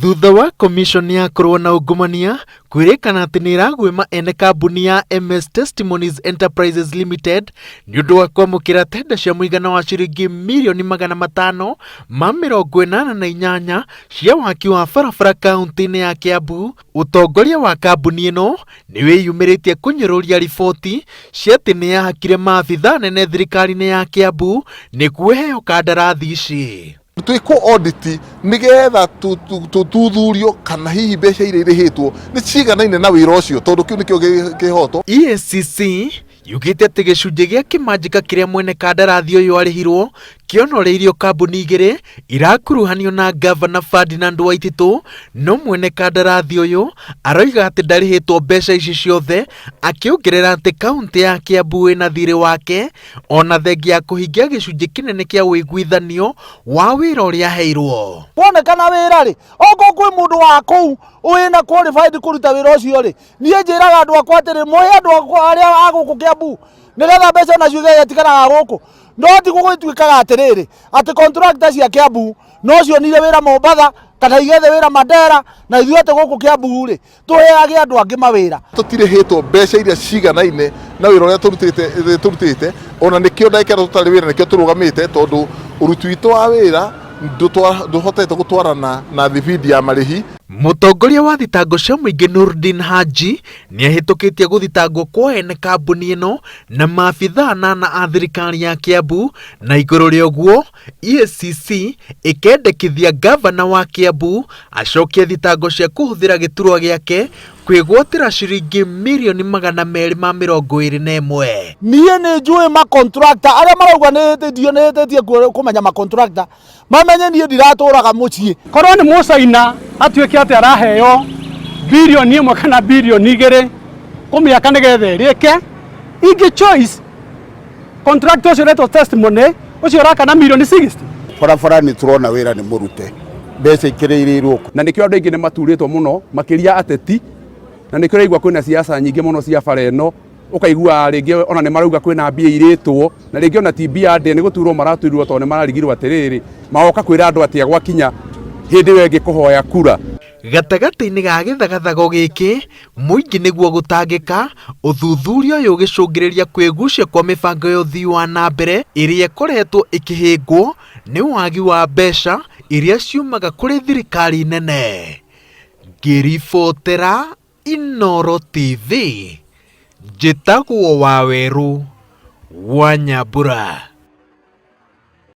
Thutha wa komishoni ya kũrũa na ungumania kwĩrĩkana atĩ nĩ ĩragwĩma ene kambuni ya MS Testimonies Enterprises Limited nĩ ũndũ wa kwamũkĩra tenda cia muigana wa shiringi mirioni magana 588 cia waki wa barabara kaunti-inĩ ya Kiambu, ũtongoria wa kambuni ĩno niweyumiritie kũnyũrũria riboti cia atĩ nĩ yahakire maabitha nene thirikari-inĩ ya Kiambu nĩguo ĩheo kandarathi ici. Twiko audit nigetha tututhurio kana hihi mbeca iria irihitwo ni ciganaine na wira ucio tondu kiu nikio kihoto. EACC yugite ati gicunjĩ gĩa kĩmanjĩka kĩrĩa mwene kandarathi ũyũ arĩhirwo kĩonoreirio kambuni igĩrĩ irakuruhanio na gavana Ferdinand Waititu, no mwene kandarathi ũyũ aroiga atĩ ndarĩhĩtwo mbeca ici ciothe, akĩongerera atĩ kaunti ya Kiambu ĩna thirĩ wake ona thengia ya kũhingia gĩcunjĩ kĩnene kĩa wĩiguithanio wa wĩra ũrĩa aheirwo. Wonekana wĩra rĩ, oko kwĩ mũndũ wa kũu wĩna qualified kũruta wĩra ũcio rĩ, niĩ njĩraga andũ akwa atĩrĩ moe andũ arĩa a gũkũ Kiambu nĩgetha mbeca nacio igĩtikanaga gũkũ. No ti gũgĩtuĩkaga atĩrĩrĩ atĩ contractor cia Kiambu no cionire wĩra Mombatha kana igethe wĩra Mandera na ithuĩ atĩ gũkũ Kiambu rĩ tũheage andũ angĩ mawĩra. Tũtirĩhĩtwo mbeca iria ciganaine na wĩra ũrĩa tũrutĩte ona nĩkĩo ndagĩkĩra tũtarĩ wĩra nĩkĩo tũrũgamĩte tondu ũruti witũ wa wĩra nduhotete gũtwarana na thibindi ya marĩhi. Mũtongoria wa thitango cia mũingĩ Nurdin Haji nĩahĩtũkĩtie gũthitangwo kwa ene kambuni ĩno na maabitha 8 a thirikari ya Kiambu, na igũrũ rĩa ũguo EACC ĩkendekithia gavana wa Kiambu acokie thitango cia kũhũthĩra gĩturwa gĩake kwĩgwatĩra shiringi mirioni 221. Niĩ nĩ njũĩ ma contractor arĩa marauga nĩhĩtĩtie kũmenya ma contractor mamenye niĩ ndiratũraga mũciĩ. Korwo nĩ mũcaina atuĩke atĩ araheo birioni 1 kana birioni 2 kũmĩaka nĩgetha ĩrĩke, ingĩ choice contractor ũcio ũretwo Testimony ũcio ũraka na mirioni 60. Barabara nĩ tũrona wĩra nĩ mũrute, mbeca ikĩrĩirwo na nĩkĩo andũ aingĩ nĩ maturĩtwo mũno makĩria ateti, na nĩkĩo ũraigua kwĩna siasa nyingĩ mũno cia bara ĩno, ũkaigua rĩngĩ ona nĩ marauga kwĩna mbia irĩtwo, na rĩngĩ ona ti mbia ndĩ nĩ gũturwo maratuirwo tondũ nĩ mararigirwo atĩrĩrĩ magoka kwĩra andũ atĩ gwakinya hĩndĩ ĩyo ĩngĩ kũhoya kura. Gatagatĩ-inĩ ga gĩthagathago gĩkĩ mũingĩ nĩguo gũtangĩka, ũthuthuria ũyũ ũgĩcũngĩrĩria kwĩgucia kwa mĩbango ya ũthii wa na mbere ĩrĩa ĩkoretwo ĩkĩhĩngwo nĩ wagi wa mbeca iria ciumaga kũrĩ thirikari nene. Ngĩribotera Inooro TV, njĩtagwo Waweru wa Nyambura.